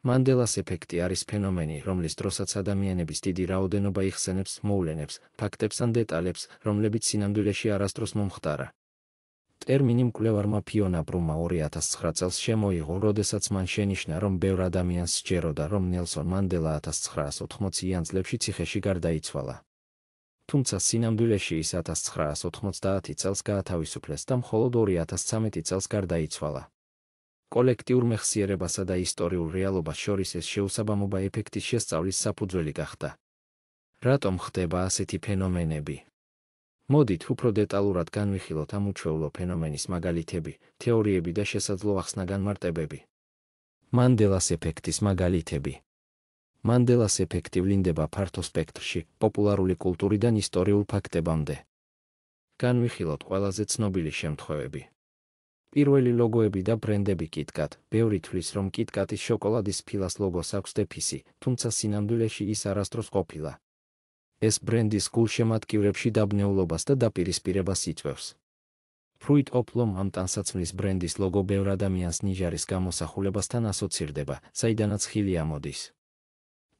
მანდელას ეფექტი არის ფენომენი, რომლის დროსაც ადამიანების დიდი რაოდენობა იხსენებს მოვლენებს, ფაქტებს ან დეტალებს, რომლებიც სინამდვილეში არასდროს მომხდარა. ტერმინი მკვლევარმა ფიონა ბრუმმა 2009 წელს შემოიღო, როდესაც მან შენიშნა, რომ ბევრ ადამიანს სჯეროდა, რომ ნელსონ მანდელა 1980-იან წლებში ციხეში გარდაიცვალა. თუმცა სინამდვილეში ის 1990 წელს გაათავისუფლეს და მხოლოდ 2013 წელს გარდაიცვალა. კოლექტიურ მეხსიერებასა და ისტორიულ რეალობას შორის ეს შეუსაბამობა ეფექტის შესწავლის საფუძველი გახდა. რატომ ხდება ასეთი ფენომენები? მოდით უფრო დეტალურად განვიხილოთ ამ უჩვეულო ფენომენის მაგალითები, თეორიები და შესაძლო ახსნა-განმარტებები. მანდელას ეფექტის მაგალითები. მანდელას ეფექტი ვლინდება ფართო სპექტრში, პოპულარული კულტურიდან ისტორიულ ფაქტებამდე. განვიხილოთ ყველაზე ცნობილი შემთხვევები. პირველი ლოგოები და ბრენდები KitKat. ბევრი თვლის, რომ KitKat-ის შოკოლადის ფილას ლოგოს აქვს დეფისი, თუმცა სინამდვილეში ის არასდროს ყოფილა. ეს ბრენდის გულშემატკივრებში დაბნეულობას და დაპირისპირებას იწვევს. Fruit of Loom ამ ტანსაცმლის ბრენდის ლოგო ბევრ ადამიანს ნიჟარის გამოსახულებასთან ასოცირდება, საიდანაც ხილი ამოდის.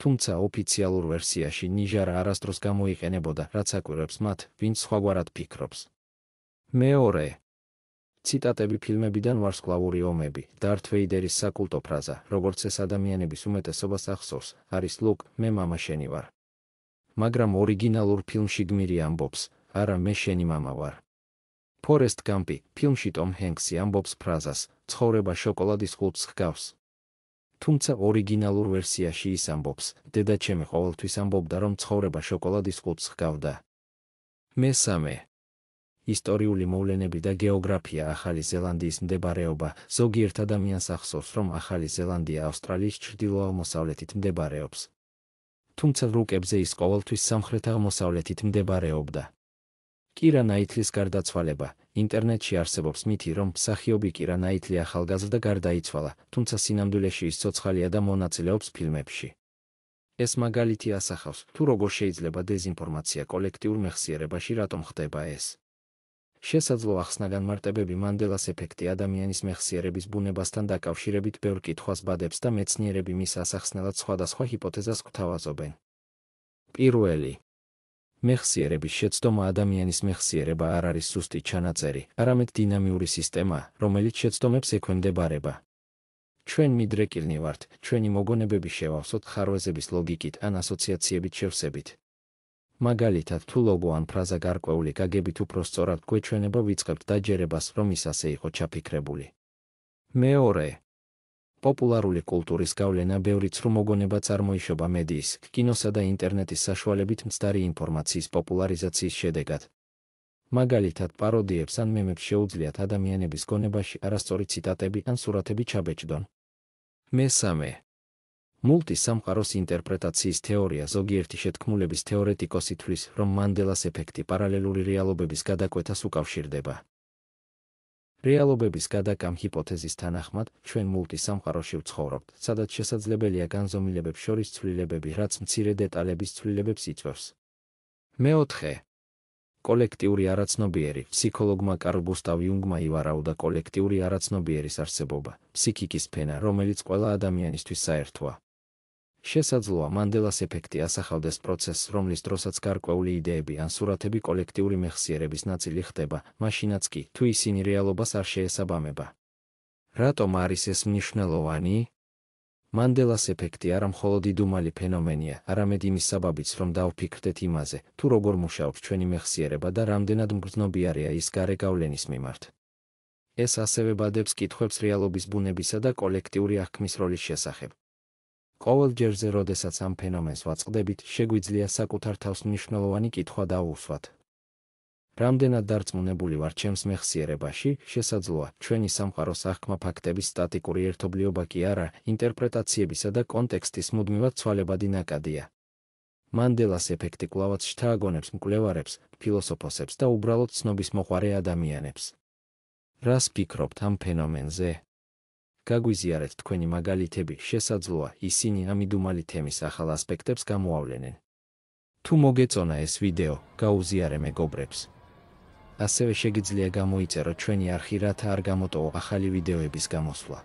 თუმცა ოფიციალურ ვერსიაში ნიჟარა არასდროს გამოიყენებოდა, რაც აკვირვებს მათ, ვინც სხვაგვარად ფიქრობს. მეორე. ციტატები ფილმებიდან ვარსკვლავური ომები, Darth Vader-ის საკულტო ფრაზა, როგორც ეს ადამიანების უმეტესობას ახსოვს, არის Luke, მე მამა შენი ვარ. მაგრამ ორიგინალურ ფილმში გმირი ამბობს, არა მე შენი მამა ვარ. Forrest Gump-ი, ფილმში Tom Hanks-ი ამბობს ფრაზას, ცხოვრება შოკოლადის ყუთს ჰგავს. თუმცა ორიგინალურ ვერსიაში ის ამბობს, დედა ჩემი ყოველთვის ამბობდა, რომ ცხოვრება შოკოლადის ყუთს ჰგავდა. მესამე. ისტორიული მოვლენები და გეოგრაფია. ახალი ზელანდიის მდებარეობა ზოგიერთ ადამიანს ახსოვს, რომ ახალი ზელანდია ავსტრალიის ჩრდილო-აღმოსავლეთით მდებარეობს. თუმცა რუკებზე ის ყოველთვის სამხრეთ-აღმოსავლეთით მდებარეობდა. კირა ნაითლის გარდაცვალება. ინტერნეტში არსებობს მითი, რომ მსახიობი კირა ნაითლი ახალგაზრდა გარდაიცვალა, თუმცა სინამდვილეში ის ცოცხალია და მონაწილეობს ფილმებში. ეს მაგალითი ასახავს, თუ როგორ შეიძლება დეზინფორმაცია კოლექტიურ მეხსიერებაში რატომ ხდება ეს. შესაძლო ახსნა-განმარტებები. მანდელას ეფექტი ადამიანის მეხსიერების ბუნებასთან დაკავშირებით ბევრ კითხვას ბადებს და მეცნიერები მის ასახსნელად სხვადასხვა ჰიპოთეზას გვთავაზობენ. პირველი. მეხსიერების შეცდომა. ადამიანის მეხსიერება არ არის ზუსტი ჩანაწერი, არამედ დინამიური სისტემა, რომელიც შეცდომებს ექვემდებარება. ჩვენ მიდრეკილნი ვართ, ჩვენი მოგონებები შევავსოთ ხარვეზების ლოგიკით ან ასოციაციებით შევსებით. მაგალითად, თუ ლოგო ან ფრაზა გარკვეული გაგებით უფრო სწორად გვეჩვენება, ვიწყებთ დაჯერებას, რომ ის ასე იყო ჩაფიქრებული. მეორე. პოპულარული კულტურის გავლენა. ბევრი ცრუ მოგონება წარმოიშობა მედიის, კინოსა და ინტერნეტის საშუალებით მცდარი ინფორმაციის პოპულარიზაციის შედეგად. მაგალითად, პაროდიებს ან მემებს შეუძლიათ ადამიანების გონებაში არასწორი ციტატები ან სურათები ჩაბეჭდონ. მესამე. მულტისამყაროს ინტერპრეტაციის თეორია. ზოგიერთი შეთქმულების თეორეტიკოსი თვლის, რომ მანდელას ეფექტი პარალელური რეალობების გადაკვეთას უკავშირდება. რეალობების გადაკამ ჰიპოთეზის თანახმად, ჩვენ მულტისამყაროში ვცხოვრობთ, სადაც შესაძლებელია განზომილებებს შორის ცვლილებები, რაც მცირე დეტალების ცვლილებებს იწვევს. მეოთხე. კოლექტიური არაცნობიერი. ფსიქოლოგმა კარლ გუსტავ იუნგმა ივარაუდა კოლექტიური არაცნობიერის არსებობა, ფსიქიკის ფენა, რომელიც ყველა ადამიანისთვის საერთოა. შესაძლოა მანდელას ეფექტი ასახავდეს პროცესს, რომლის დროსაც გარკვეული იდეები ან სურათები კოლექტიური მეხსიერების ნაწილი ხდება, მაშინაც კი, თუ ისინი რეალობას არ შეესაბამება. რატომ არის ეს მნიშვნელოვანი? მანდელას ეფექტი არა მხოლოდ იდუმალი ფენომენია, არამედ იმის საბაბიც, რომ დავფიქრდეთ იმაზე, თუ როგორ მუშაობს ჩვენი მეხსიერება და რამდენად მგრძნობიარეა ის გარე გავლენის მიმართ. ეს ასევე ბადებს კითხვებს რეალობის ბუნებისა და კოლექტიური აღქმის როლის შესახებ. ყოველ ჯერზე, როდესაც ამ ფენომენს ვაწყდებით, შეგვიძლია საკუთარ თავს მნიშვნელოვანი კითხვა დავუსვათ. რამდენად დარწმუნებული ვარ ჩემს მეხსიერებაში? შესაძლოა, ჩვენი სამყაროს აღქმა ფაქტების სტატიკური ერთობლიობა კი არა, ინტერპრეტაციებისა და კონტექსტის მუდმივად ცვალებადი ნაკადია. მანდელას ეფექტი კვლავაც შთააგონებს მკვლევარებს, ფილოსოფოსებს და უბრალოდ ცნობის მოყვარე ადამიანებს. რას ფიქრობთ ამ ფენომენზე? გაგვიზიარეთ თქვენი მაგალითები, შესაძლოა, ისინი ამ იდუმალი თემის ახალ ასპექტებს გამოავლენენ. თუ მოგეწონა ეს ვიდეო, გაუზიარე მეგობრებს. ასევე შეგიძლია გამოიწეროთ ჩვენი არხი, რათა არ გამოტოვო ახალი ვიდეოების გამოსვლა.